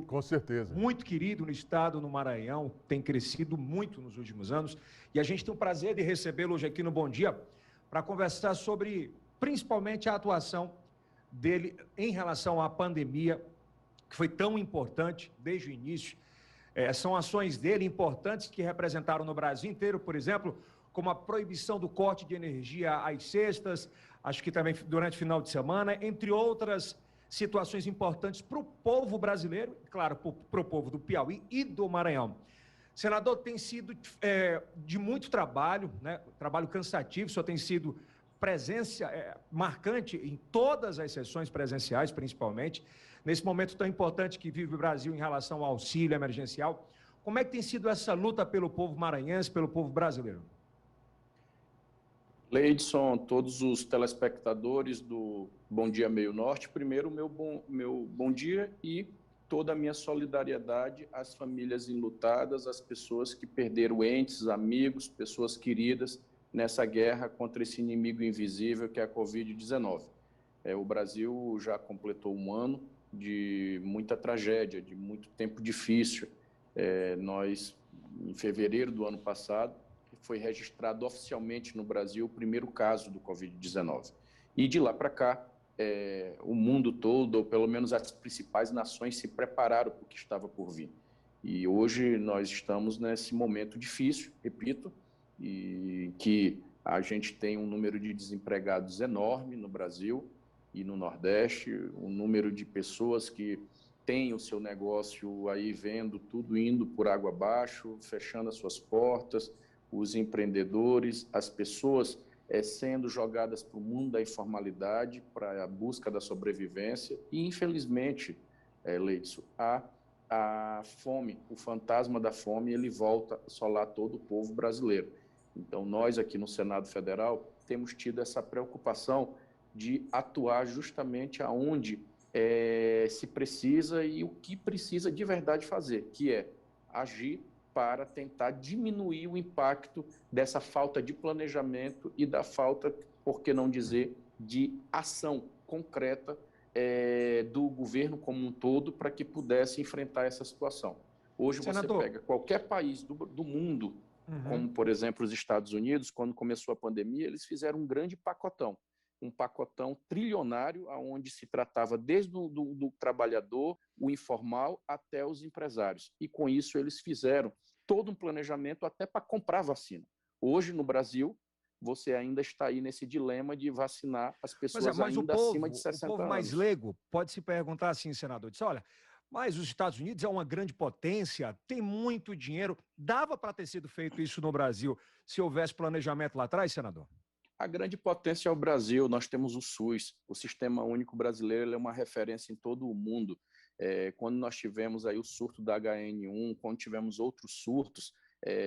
Com certeza. Muito querido no estado, no Maranhão, tem crescido muito nos últimos anos. E a gente tem o prazer de recebê-lo hoje aqui no Bom Dia para conversar sobre, principalmente, a atuação dele em relação à pandemia, que foi tão importante desde o início. São ações dele importantes que representaram no Brasil inteiro, por exemplo, como a proibição do corte de energia às sextas, acho que também durante o final de semana, entre outras situações importantes para o povo brasileiro, claro, para o povo do Piauí e do Maranhão. Senador, tem sido de muito trabalho, né? Trabalho cansativo, o senhor tem sido presença marcante em todas as sessões presenciais, principalmente, nesse momento tão importante que vive o Brasil em relação ao auxílio emergencial. Como é que tem sido essa luta pelo povo maranhense, pelo povo brasileiro? Leidson, todos os telespectadores do Bom Dia Meio Norte, primeiro meu bom dia e toda a minha solidariedade às famílias enlutadas, às pessoas que perderam entes, amigos, pessoas queridas nessa guerra contra esse inimigo invisível que é a Covid-19. O Brasil já completou um ano de muita tragédia, de muito tempo difícil. Nós, em fevereiro do ano passado, foi registrado oficialmente no Brasil o primeiro caso do Covid-19. E de lá para cá, o mundo todo, ou pelo menos as principais nações, se prepararam para o que estava por vir. E hoje nós estamos nesse momento difícil, repito, e que a gente tem um número de desempregados enorme no Brasil e no Nordeste, um número de pessoas que têm o seu negócio aí vendo tudo indo por água abaixo, fechando as suas portas, os empreendedores, as pessoas sendo jogadas para o mundo da informalidade, para a busca da sobrevivência e, infelizmente, Leidson, a fome, o fantasma da fome, ele volta a assolar todo o povo brasileiro. Então, nós aqui no Senado Federal temos tido essa preocupação de atuar justamente aonde se precisa e o que precisa de verdade fazer, que é agir para tentar diminuir o impacto dessa falta de planejamento e da falta, por que não dizer, de ação concreta do governo como um todo para que pudesse enfrentar essa situação. Hoje, senador, você pega qualquer país do mundo, como, por exemplo, os Estados Unidos, quando começou a pandemia, eles fizeram um grande pacotão, um pacotão trilionário, onde se tratava desde do trabalhador, o informal, até os empresários. E com isso eles fizeram todo um planejamento até para comprar vacina. Hoje, no Brasil, você ainda está aí nesse dilema de vacinar as pessoas ainda acima de 60 anos. O povo mais leigo pode se perguntar assim, senador, diz, olha, mas os Estados Unidos é uma grande potência, tem muito dinheiro, dava para ter sido feito isso no Brasil se houvesse planejamento lá atrás, senador? A grande potência é o Brasil, nós temos o SUS, o Sistema Único Brasileiro é uma referência em todo o mundo. Quando nós tivemos aí o surto da HN1, quando tivemos outros surtos,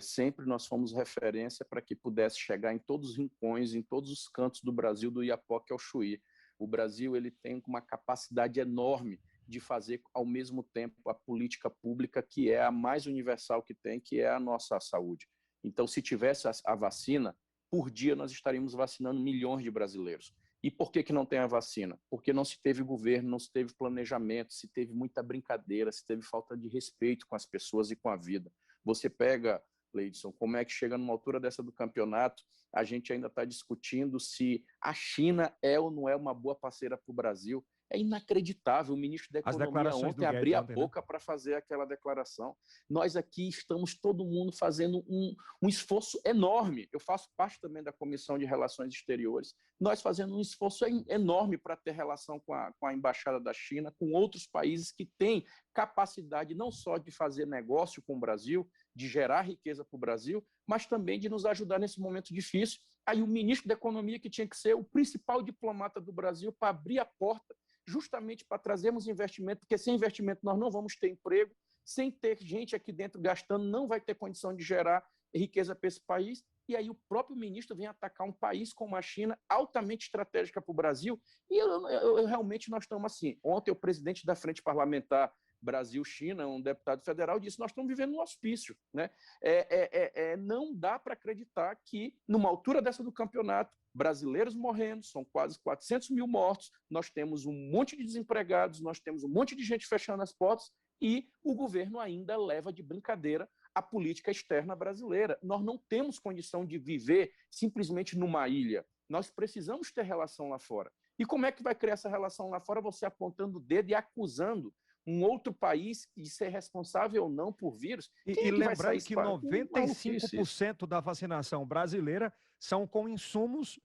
sempre nós fomos referência para que pudesse chegar em todos os rincões, em todos os cantos do Brasil, do Iapoque ao Chuí. O Brasil ele tem uma capacidade enorme de fazer ao mesmo tempo a política pública que é a mais universal que tem, que é a nossa saúde. Então, se tivesse a vacina, por dia nós estaríamos vacinando milhões de brasileiros. E por que não tem a vacina? Porque não se teve governo, não se teve planejamento, se teve muita brincadeira, se teve falta de respeito com as pessoas e com a vida. Você pega, Leidson, como é que chega numa altura dessa do campeonato, a gente ainda está discutindo se a China é ou não é uma boa parceira para o Brasil. É inacreditável, o ministro da Economia ontem abrir a boca para fazer aquela declaração. Nós aqui estamos todo mundo fazendo um esforço enorme. Eu faço parte também da Comissão de Relações Exteriores. Nós fazendo um esforço enorme para ter relação com a Embaixada da China, com outros países que têm capacidade não só de fazer negócio com o Brasil, de gerar riqueza para o Brasil, mas também de nos ajudar nesse momento difícil. Aí o ministro da Economia, que tinha que ser o principal diplomata do Brasil, para abrir a porta justamente para trazermos investimento, porque sem investimento nós não vamos ter emprego, sem ter gente aqui dentro gastando, não vai ter condição de gerar riqueza para esse país, e aí o próprio ministro vem atacar um país como a China, altamente estratégica para o Brasil, e realmente nós estamos assim. Ontem o presidente da Frente Parlamentar Brasil-China, um deputado federal, disse: nós estamos vivendo um hospício, né? Não dá para acreditar que, numa altura dessa do campeonato, brasileiros morrendo, são quase 400 mil mortos, nós temos um monte de desempregados, nós temos um monte de gente fechando as portas, e o governo ainda leva de brincadeira a política externa brasileira. Nós não temos condição de viver simplesmente numa ilha. Nós precisamos ter relação lá fora. E como é que vai criar essa relação lá fora? Você apontando o dedo e acusando um outro país de ser responsável ou não por vírus. E lembrando que 95% da vacinação brasileira são com insumos,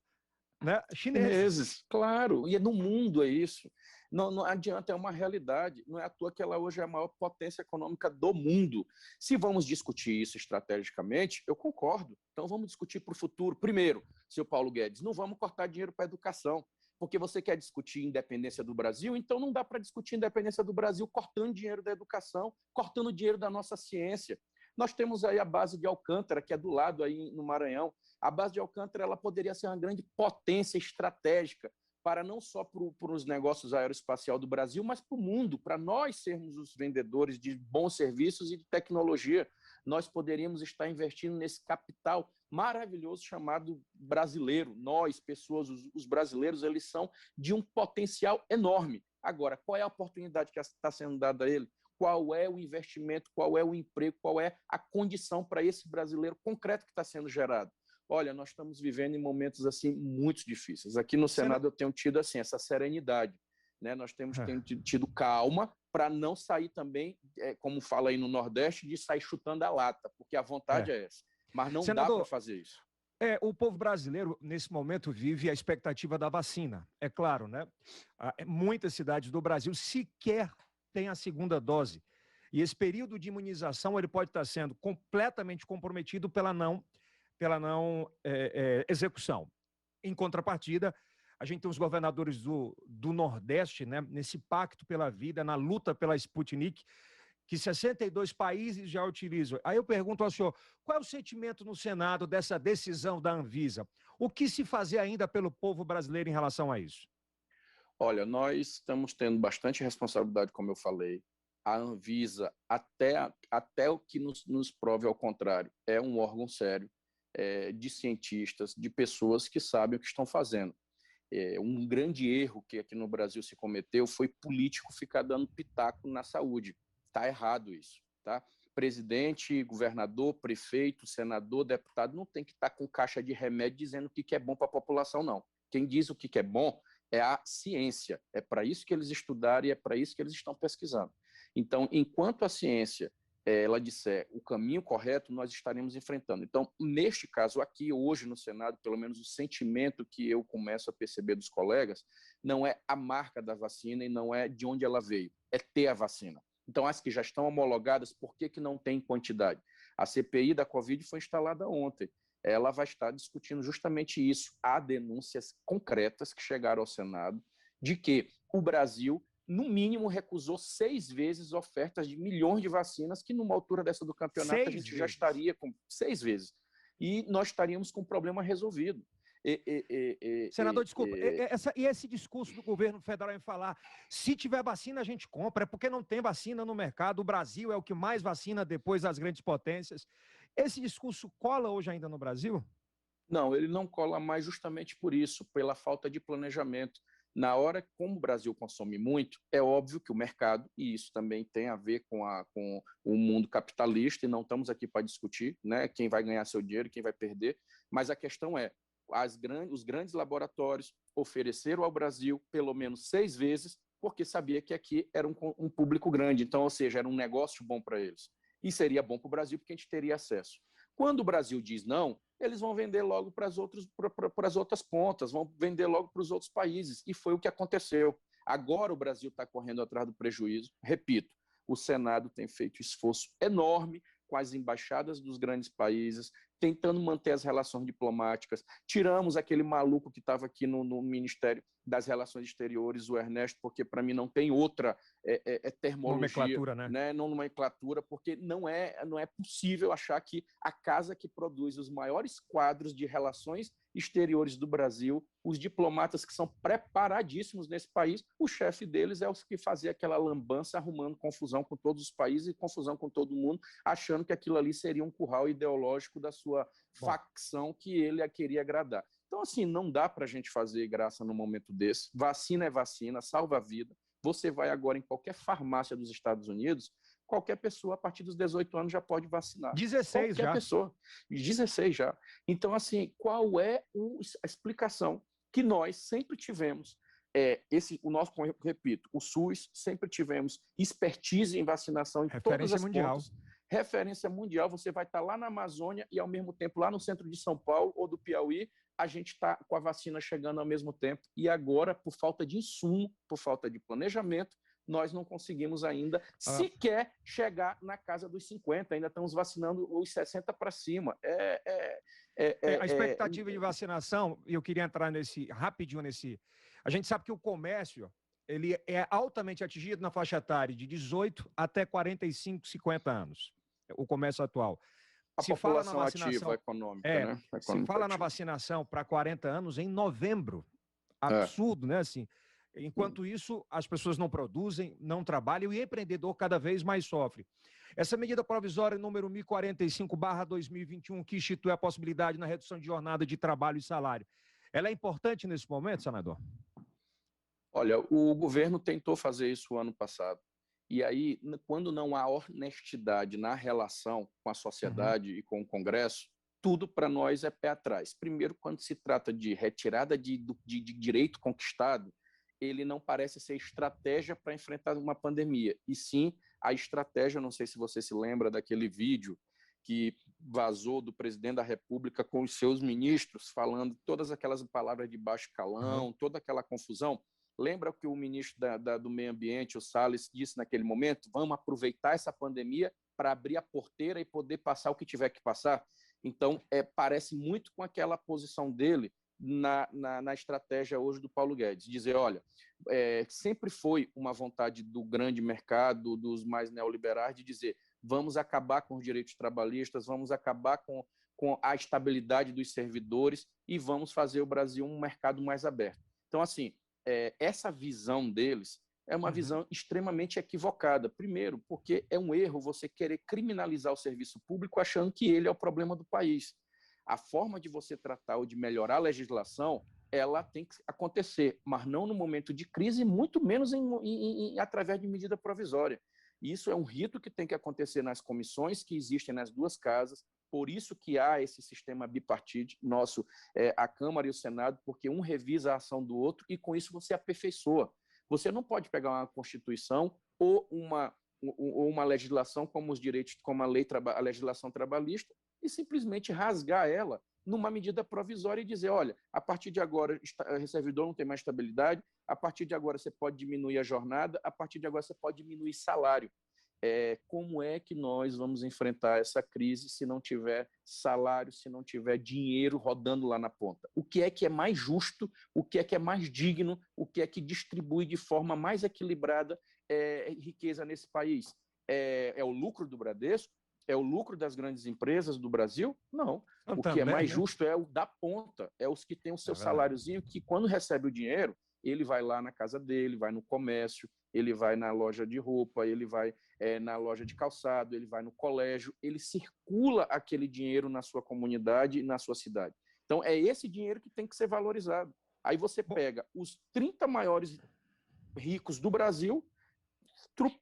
né, chineses. Claro, e no mundo é isso. Não adianta, é uma realidade. Não é à toa que ela hoje é a maior potência econômica do mundo. Se vamos discutir isso estrategicamente, eu concordo. Então vamos discutir para o futuro. Primeiro, senhor Paulo Guedes, não vamos cortar dinheiro para a educação, porque você quer discutir independência do Brasil, então não dá para discutir independência do Brasil cortando dinheiro da educação, cortando dinheiro da nossa ciência. Nós temos aí a base de Alcântara, que é do lado aí no Maranhão. A base de Alcântara ela poderia ser uma grande potência estratégica para não só para os negócios aeroespacial do Brasil, mas para o mundo, para nós sermos os vendedores de bons serviços e de tecnologia. Nós poderíamos estar investindo nesse capital maravilhoso chamado brasileiro. Nós, pessoas, os brasileiros, eles são de um potencial enorme. Agora, qual é a oportunidade que está sendo dada a ele? Qual é o investimento, qual é o emprego, qual é a condição para esse brasileiro concreto que está sendo gerado? Olha, nós estamos vivendo em momentos assim muito difíceis. Aqui no Senado eu tenho tido assim essa serenidade, né? Nós temos tido calma para não sair também, como fala aí no Nordeste, de sair chutando a lata, porque a vontade é essa. Mas não dá para fazer isso. O povo brasileiro, nesse momento, vive a expectativa da vacina. É claro, né? Muitas cidades do Brasil sequer têm a segunda dose. E esse período de imunização ele pode estar sendo completamente comprometido pela não execução. Em contrapartida, a gente tem os governadores do Nordeste, né, nesse pacto pela vida, na luta pela Sputnik, que 62 países já utilizam. Aí eu pergunto ao senhor, qual é o sentimento no Senado dessa decisão da Anvisa? O que se fazer ainda pelo povo brasileiro em relação a isso? Olha, nós estamos tendo bastante responsabilidade, como eu falei. A Anvisa, até o que nos prove ao contrário, é um órgão sério, de cientistas, de pessoas que sabem o que estão fazendo. Um grande erro que aqui no Brasil se cometeu foi político ficar dando pitaco na saúde. Está errado isso, tá? Presidente, governador, prefeito, senador, deputado não tem que estar com caixa de remédio dizendo o que é bom para a população, não. Quem diz o que é bom é a ciência. É para isso que eles estudaram e é para isso que eles estão pesquisando. Então, enquanto a ciência ela disser o caminho correto, nós estaremos enfrentando. Então, neste caso aqui, hoje no Senado, pelo menos o sentimento que eu começo a perceber dos colegas, não é a marca da vacina e não é de onde ela veio, é ter a vacina. Então, as que já estão homologadas, por que não tem quantidade? A CPI da Covid foi instalada ontem. Ela vai estar discutindo justamente isso. Há denúncias concretas que chegaram ao Senado de que o Brasil no mínimo, recusou 6 vezes ofertas de milhões de vacinas, que numa altura dessa do campeonato a gente já estaria com 6 vezes. E nós estaríamos com o problema resolvido. Senador, desculpa, e esse discurso do governo federal em falar, se tiver vacina a gente compra, é porque não tem vacina no mercado, o Brasil é o que mais vacina depois das grandes potências. Esse discurso cola hoje ainda no Brasil? Não, ele não cola mais justamente por isso, pela falta de planejamento. Na hora, como o Brasil consome muito, é óbvio que o mercado, e isso também tem a ver com o mundo capitalista, e não estamos aqui para discutir, né, quem vai ganhar seu dinheiro, quem vai perder, mas a questão é, os grandes laboratórios ofereceram ao Brasil pelo menos 6 vezes, porque sabia que aqui era um público grande, então, ou seja, era um negócio bom para eles. E seria bom para o Brasil, porque a gente teria acesso. Quando o Brasil diz não, eles vão vender logo para as outras pontas, vão vender logo para os outros países. E foi o que aconteceu. Agora o Brasil está correndo atrás do prejuízo. Repito, o Senado tem feito esforço enorme com as embaixadas dos grandes países, tentando manter as relações diplomáticas. Tiramos aquele maluco que estava aqui no Ministério das Relações Exteriores, o Ernesto, porque para mim não tem outra termologia, nomenclatura, né? Não nomenclatura, porque não é possível achar que a casa que produz os maiores quadros de relações exteriores do Brasil, os diplomatas que são preparadíssimos nesse país, o chefe deles é o que fazia aquela lambança, arrumando confusão com todos os países e confusão com todo mundo, achando que aquilo ali seria um curral ideológico da sua facção que ele queria agradar. Então, assim, não dá para a gente fazer graça num momento desse. Vacina é vacina, salva a vida. Você vai agora em qualquer farmácia dos Estados Unidos, qualquer pessoa a partir dos 18 anos já pode vacinar. 16 qualquer já. pessoa. 16 já. Então, assim, qual é a explicação que nós sempre tivemos? Repito, o SUS sempre tivemos expertise em vacinação em todas Referência as mundial. pontas. Referência mundial, você vai estar lá na Amazônia e, ao mesmo tempo, lá no centro de São Paulo ou do Piauí, a gente está com a vacina chegando ao mesmo tempo. E agora, por falta de insumo, por falta de planejamento, nós não conseguimos ainda sequer chegar na casa dos 50, ainda estamos vacinando os 60 para cima. A expectativa de vacinação, e eu queria entrar rapidinho nesse... A gente sabe que o comércio, ele é altamente atingido na faixa etária de 18 até 45, 50 anos, o comércio atual. A população ativa econômica, né? Se fala na vacinação para 40 anos em novembro. Absurdo, né? Assim, enquanto isso, as pessoas não produzem, não trabalham e o empreendedor cada vez mais sofre. Essa medida provisória número 1045/2021, que institui a possibilidade na redução de jornada de trabalho e salário, ela é importante nesse momento, senador? Olha, o governo tentou fazer isso o ano passado. E aí, quando não há honestidade na relação com a sociedade e com o Congresso, tudo para nós é pé atrás. Primeiro, quando se trata de retirada de direito conquistado, ele não parece ser estratégia para enfrentar uma pandemia, e sim a estratégia, não sei se você se lembra daquele vídeo que vazou do presidente da República com os seus ministros, falando todas aquelas palavras de baixo calão, toda aquela confusão. Lembra que o ministro do Meio Ambiente, o Salles, disse naquele momento: vamos aproveitar essa pandemia para abrir a porteira e poder passar o que tiver que passar? Então, parece muito com aquela posição dele na estratégia hoje do Paulo Guedes, dizer, olha, sempre foi uma vontade do grande mercado, dos mais neoliberais, de dizer, vamos acabar com os direitos trabalhistas, vamos acabar com a estabilidade dos servidores e vamos fazer o Brasil um mercado mais aberto. Então, assim, essa visão deles é uma visão extremamente equivocada. Primeiro, porque é um erro você querer criminalizar o serviço público achando que ele é o problema do país. A forma de você tratar ou de melhorar a legislação, ela tem que acontecer, mas não no momento de crise, muito menos através de medida provisória. Isso é um rito que tem que acontecer nas comissões que existem nas duas casas, por isso que há esse sistema bipartite nosso, a Câmara e o Senado, porque um revisa a ação do outro e com isso você aperfeiçoa. Você não pode pegar uma Constituição ou uma legislação como os direitos, como a legislação trabalhista, e simplesmente rasgar ela numa medida provisória e dizer, olha, a partir de agora o servidor não tem mais estabilidade, a partir de agora você pode diminuir a jornada, a partir de agora você pode diminuir salário. Como é que nós vamos enfrentar essa crise se não tiver salário, se não tiver dinheiro rodando lá na ponta? O que é mais justo, o que é mais digno, o que é que distribui de forma mais equilibrada riqueza nesse país? É o lucro do Bradesco? É o lucro das grandes empresas do Brasil? Não. O que é mais justo é o da ponta, é os que têm o seu saláriozinho, que quando recebe o dinheiro, ele vai lá na casa dele, vai no comércio, ele vai na loja de roupa, ele vai na loja de calçado, ele vai no colégio, ele circula aquele dinheiro na sua comunidade e na sua cidade. Então, é esse dinheiro que tem que ser valorizado. Aí você pega os 30 maiores ricos do Brasil,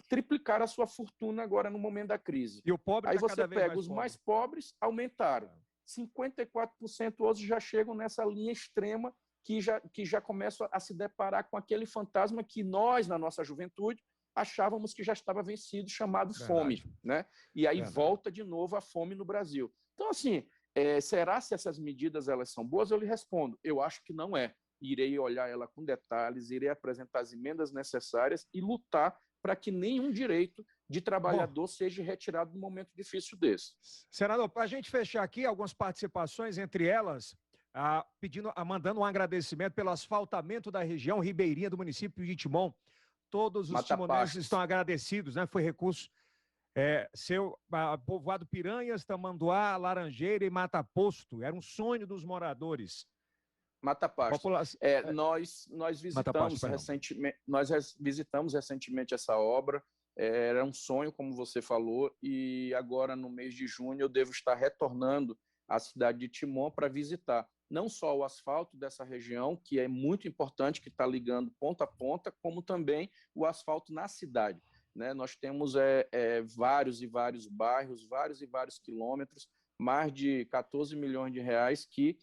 triplicar a sua fortuna agora no momento da crise. E o pobre aí você pega os mais pobres, aumentaram. 54% hoje já chegam nessa linha extrema que já começam a se deparar com aquele fantasma que nós, na nossa juventude, achávamos que já estava vencido, chamado fome. Né? E aí volta de novo a fome no Brasil. Então, assim, será se essas medidas elas são boas? Eu lhe respondo, eu acho que não é. Irei olhar ela com detalhes, irei apresentar as emendas necessárias e lutar para que nenhum direito de trabalhador seja retirado num momento difícil desse. Senador, para a gente fechar aqui, algumas participações, entre elas, mandando um agradecimento pelo asfaltamento da região ribeirinha do município de Timon. Todos os timonenses estão agradecidos, né? Foi recurso povoado Piranhas, Tamanduá, Laranjeira e Mata Posto. Era um sonho dos moradores. Mata Pasto. Nós visitamos recentemente essa obra. Era um sonho, como você falou, e agora, no mês de junho, eu devo estar retornando à cidade de Timon para visitar não só o asfalto dessa região, que é muito importante, que está ligando ponta a ponta, como também o asfalto na cidade. né? Nós temos vários e vários bairros, vários e vários quilômetros, mais de 14 milhões de reais que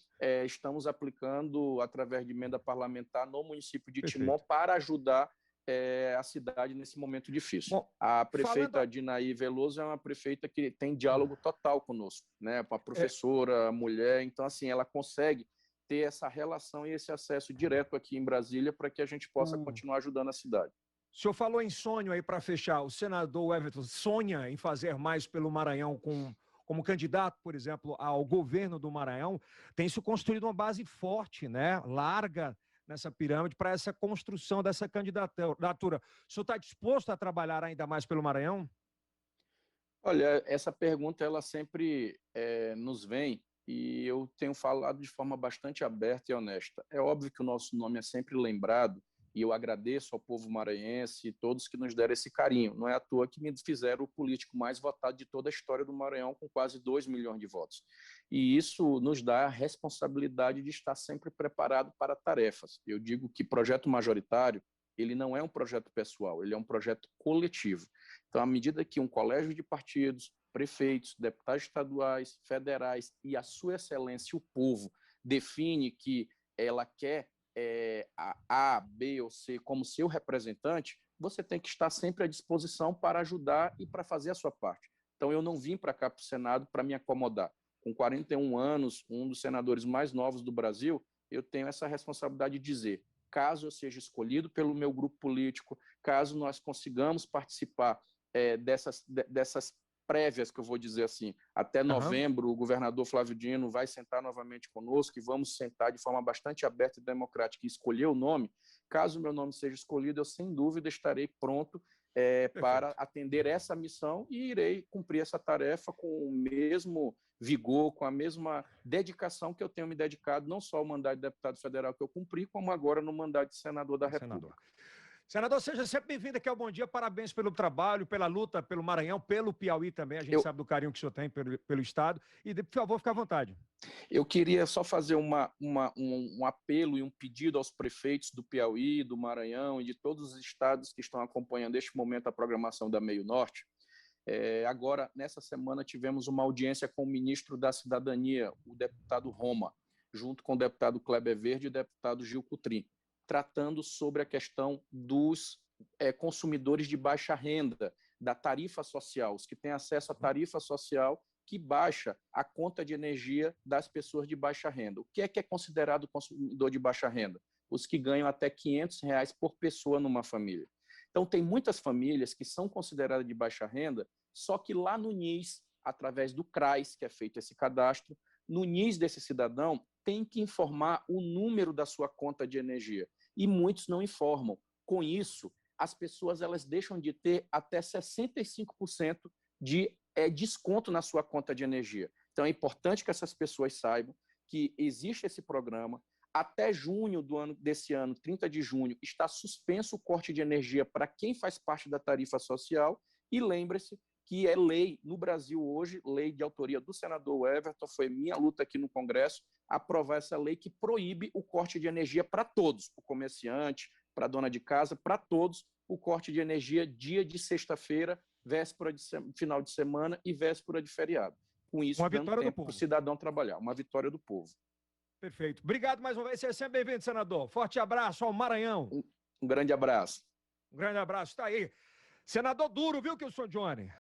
estamos aplicando através de emenda parlamentar no município de Timon para ajudar a cidade nesse momento difícil. Bom, a prefeita Dinaí Veloso é uma prefeita que tem diálogo total conosco, né? Com a professora, a mulher, então assim, ela consegue ter essa relação e esse acesso direto aqui em Brasília para que a gente possa continuar ajudando a cidade. O senhor falou em sonho aí para fechar. O senador Everton sonha em fazer mais pelo Maranhão como candidato, por exemplo, ao governo do Maranhão. Tem se construído uma base forte, né? Larga nessa pirâmide para essa construção dessa candidatura. O senhor está disposto a trabalhar ainda mais pelo Maranhão? Olha, essa pergunta ela sempre nos vem e eu tenho falado de forma bastante aberta e honesta. É óbvio que o nosso nome é sempre lembrado e eu agradeço ao povo maranhense e todos que nos deram esse carinho. Não é à toa que me fizeram o político mais votado de toda a história do Maranhão, com quase 2 milhões de votos. E isso nos dá a responsabilidade de estar sempre preparado para tarefas. Eu digo que projeto majoritário, ele não é um projeto pessoal, ele é um projeto coletivo. Então, à medida que um colégio de partidos, prefeitos, deputados estaduais, federais e a sua excelência, o povo, define que ela quer A, B ou C como seu representante, você tem que estar sempre à disposição para ajudar e para fazer a sua parte. Então, eu não vim para cá, para o Senado, para me acomodar. Com 41 anos, um dos senadores mais novos do Brasil, eu tenho essa responsabilidade de dizer, caso eu seja escolhido pelo meu grupo político, caso nós consigamos participar dessas prévias, que eu vou dizer assim, até novembro, o governador Flávio Dino vai sentar novamente conosco e vamos sentar de forma bastante aberta e democrática e escolher o nome. Caso o meu nome seja escolhido, eu sem dúvida estarei pronto para atender essa missão e irei cumprir essa tarefa com o mesmo vigor, com a mesma dedicação que eu tenho me dedicado, não só ao mandato de deputado federal que eu cumpri, como agora no mandato de senador da República. Senador, seja sempre bem-vindo aqui ao Bom Dia. Parabéns pelo trabalho, pela luta pelo Maranhão, pelo Piauí também. A gente sabe do carinho que o senhor tem pelo Estado. E, por favor, fique à vontade. Eu queria só fazer um apelo e um pedido aos prefeitos do Piauí, do Maranhão e de todos os estados que estão acompanhando neste momento a programação da Meio Norte. Agora, nessa semana, tivemos uma audiência com o ministro da Cidadania, o deputado Roma, junto com o deputado Kleber Verde e o deputado Gil Cutrim, tratando sobre a questão dos consumidores de baixa renda, da tarifa social, os que têm acesso à tarifa social que baixa a conta de energia das pessoas de baixa renda. O que é considerado consumidor de baixa renda? Os que ganham até R$500 por pessoa numa família. Então, tem muitas famílias que são consideradas de baixa renda, só que lá no NIS, através do CRAS, que é feito esse cadastro, no NIS desse cidadão, tem que informar o número da sua conta de energia. E muitos não informam. Com isso, as pessoas elas deixam de ter até 65% de desconto na sua conta de energia. Então, é importante que essas pessoas saibam que existe esse programa. Até junho desse ano, 30 de junho, está suspenso o corte de energia para quem faz parte da tarifa social. E lembre-se que é lei no Brasil hoje, lei de autoria do senador Everton, foi minha luta aqui no Congresso, aprovar essa lei que proíbe o corte de energia para todos, para o comerciante, para a dona de casa, para todos, o corte de energia dia de sexta-feira, véspera de final de semana e véspera de feriado. Com isso, dando tempo para o cidadão trabalhar. Uma vitória do povo. Perfeito. Obrigado mais uma vez. Seja sempre bem-vindo, senador. Forte abraço ao Maranhão. Um grande abraço. Um grande abraço. Está aí. Senador duro, viu, Kilson Johnny?